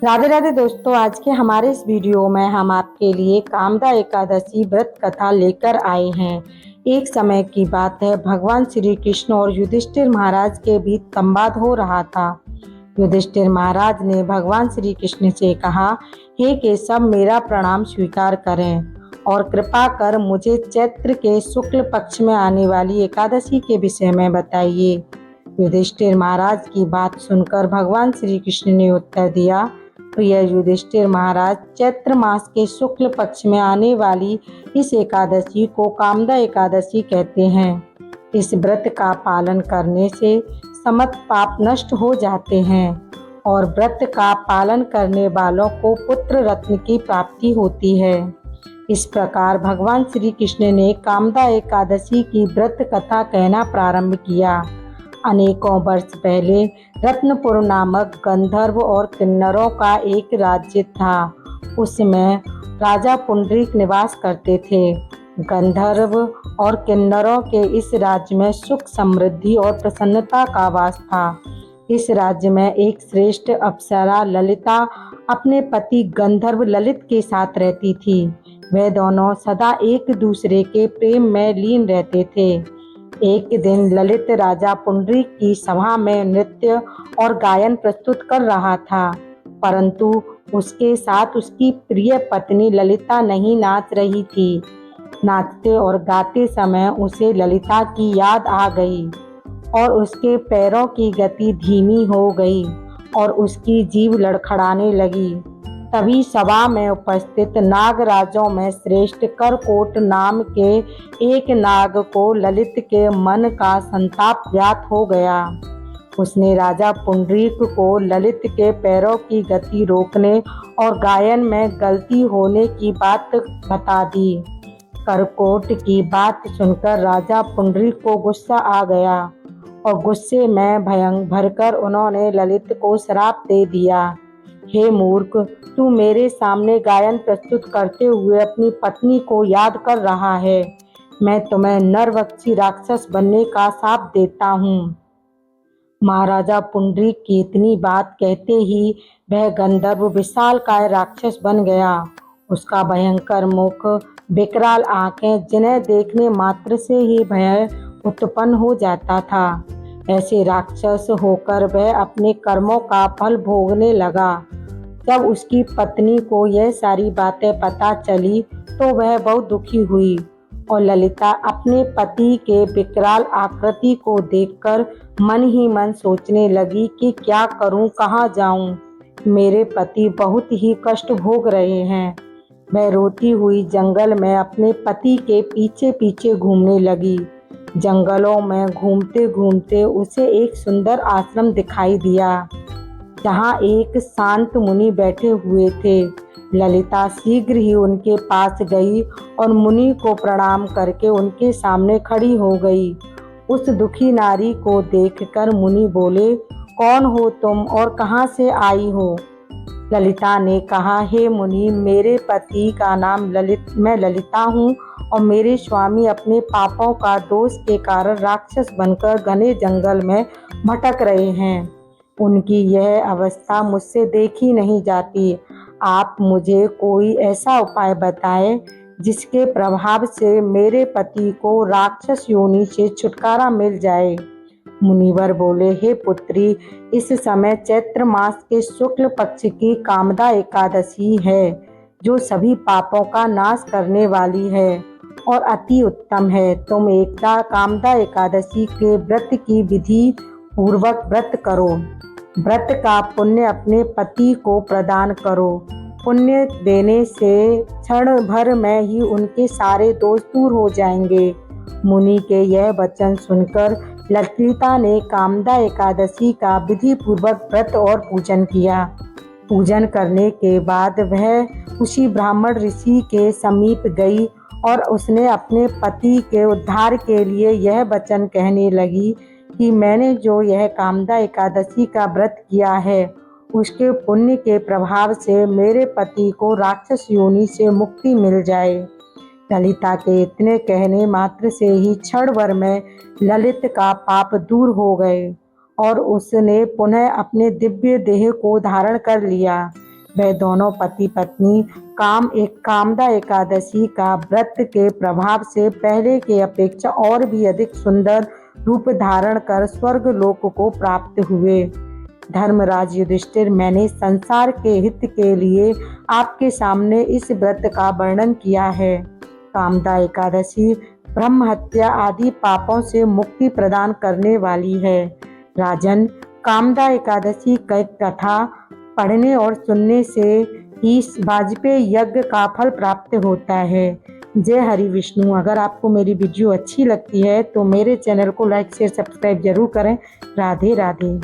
राधे राधे दोस्तों, आज के हमारे इस वीडियो में हम आपके लिए कामदा एकादशी व्रत कथा लेकर आए हैं। एक समय की बात है, भगवान श्री कृष्ण और युधिष्ठिर महाराज के बीच संवाद हो रहा था। युधिष्ठिर महाराज ने भगवान श्री कृष्ण से कहा, हे केशव, मेरा प्रणाम स्वीकार करें और कृपा कर मुझे चैत्र के शुक्ल पक्ष में आने वाली एकादशी के विषय में बताइए। युधिष्ठिर महाराज की बात सुनकर भगवान श्री कृष्ण ने उत्तर दिया, प्रिय युधिष्ठिर महाराज, चैत्र मास के शुक्ल पक्ष में आने वाली इस एकादशी को कामदा एकादशी कहते हैं। इस व्रत का पालन करने से समस्त पाप नष्ट हो जाते हैं और व्रत का पालन करने वालों को पुत्र रत्न की प्राप्ति होती है। इस प्रकार भगवान श्री कृष्ण ने कामदा एकादशी की व्रत कथा कहना प्रारंभ किया। अनेकों वर्ष पहले रत्नपुर नामक गंधर्व और किन्नरों का एक राज्य था। उसमें राजा पुंडरीक निवास करते थे। गंधर्व और किन्नरों के इस राज्य में सुख, समृद्धि और प्रसन्नता का वास था। इस राज्य में एक श्रेष्ठ अप्सरा ललिता अपने पति गंधर्व ललित के साथ रहती थी। वे दोनों सदा एक दूसरे के प्रेम में लीन रहते थे। एक दिन ललित राजा पुंडरीक की सभा में नृत्य और गायन प्रस्तुत कर रहा था, परंतु उसके साथ उसकी प्रिय पत्नी ललिता नहीं नाच रही थी। नाचते और गाते समय उसे ललिता की याद आ गई और उसके पैरों की गति धीमी हो गई और उसकी जीभ लड़खड़ाने लगी। तभी सभा में उपस्थित नागराजों में श्रेष्ठ करकोट नाम के एक नाग को ललित के मन का संताप ज्ञात हो गया। उसने राजा पुंडरीक को ललित के पैरों की गति रोकने और गायन में गलती होने की बात बता दी। करकोट की बात सुनकर राजा पुंडरीक को गुस्सा आ गया और गुस्से में भरकर उन्होंने ललित को श्राप दे दिया, हे मूर्ख, तू मेरे सामने गायन प्रस्तुत करते हुए अपनी पत्नी को याद कर रहा है। मैं तुम्हें नरभक्षी राक्षस बनने का शाप देता हूँ। महाराजा पुंडरीक की इतनी बात कहते ही वह गंधर्व विशालकाय राक्षस बन गया। उसका भयंकर मुख, विकराल आंखें, जिन्हें देखने मात्र से ही भय उत्पन्न हो जाता था। ऐसे राक्षस होकर वह अपने कर्मों का फल भोगने लगा। जब उसकी पत्नी को यह सारी बातें पता चली तो वह बहुत दुखी हुई और ललिता अपने पति के विकराल आकृति को देखकर मन ही मन सोचने लगी कि क्या करूं, कहाँ जाऊं। मेरे पति बहुत ही कष्ट भोग रहे हैं। वह रोती हुई जंगल में अपने पति के पीछे पीछे घूमने लगी। जंगलों में घूमते घूमते उसे एक सुंदर आश्रम दिखाई दिया, जहाँ एक शांत मुनि बैठे हुए थे। ललिता शीघ्र ही उनके पास गई और मुनि को प्रणाम करके उनके सामने खड़ी हो गई। उस दुखी नारी को देखकर मुनि बोले, कौन हो तुम और कहाँ से आई हो? ललिता ने कहा, हे मुनि, मेरे पति का नाम मैं ललिता हूँ और मेरे स्वामी अपने पापों का दोष के कारण राक्षस बनकर घने जंगल में भटक रहे हैं। उनकी यह अवस्था मुझसे देखी नहीं जाती। आप मुझे कोई ऐसा उपाय बताएं जिसके प्रभाव से मेरे पति को राक्षस योनि से छुटकारा मिल जाए। मुनिवर बोले, हे पुत्री, इस समय चैत्र मास के शुक्ल पक्ष की कामदा एकादशी है, जो सभी पापों का नाश करने वाली है और अति उत्तम है। तुम एकता कामदा एकादशी के व्रत की विधि पूर्वक व्रत करो। व्रत का पुण्य अपने पति को प्रदान करो। पुण्य देने से क्षण भर में ही उनके सारे दोष दूर हो जाएंगे। मुनि के यह वचन सुनकर ललिता ने कामदा एकादशी का विधि पूर्वक व्रत और पूजन किया। पूजन करने के बाद वह उसी ब्राह्मण ऋषि के समीप गई और उसने अपने पति के उद्धार के लिए यह वचन कहने लगी कि मैंने जो यह कामदा एकादशी का व्रत किया है, उसके पुण्य के प्रभाव से मेरे पति को राक्षस योनि से मुक्ति मिल जाए। ललिता के इतने कहने मात्र से ही क्षण भर में ललित का पाप दूर हो गए और उसने पुनः अपने दिव्य देह को धारण कर लिया। वह दोनों पति पत्नी कामदा एकादशी का व्रत के प्रभाव से पहले के अपेक्षा और भी अधिक सुंदर रूप धारण कर स्वर्ग लोक को प्राप्त हुए। धर्मराज युधिष्ठिर, मैंने संसार के हित के लिए आपके सामने इस व्रत का वर्णन किया है। कामदा एकादशी ब्रह्म हत्या आदि पापों से मुक्ति प्रदान करने वाली है। राजन, कामदा एकादशी की कथा पढ़ने और सुनने से ही वाजपेयी यज्ञ का फल प्राप्त होता है। जय हरि विष्णु। अगर आपको मेरी वीडियो अच्छी लगती है तो मेरे चैनल को लाइक शेयर सब्सक्राइब जरूर करें। राधे राधे।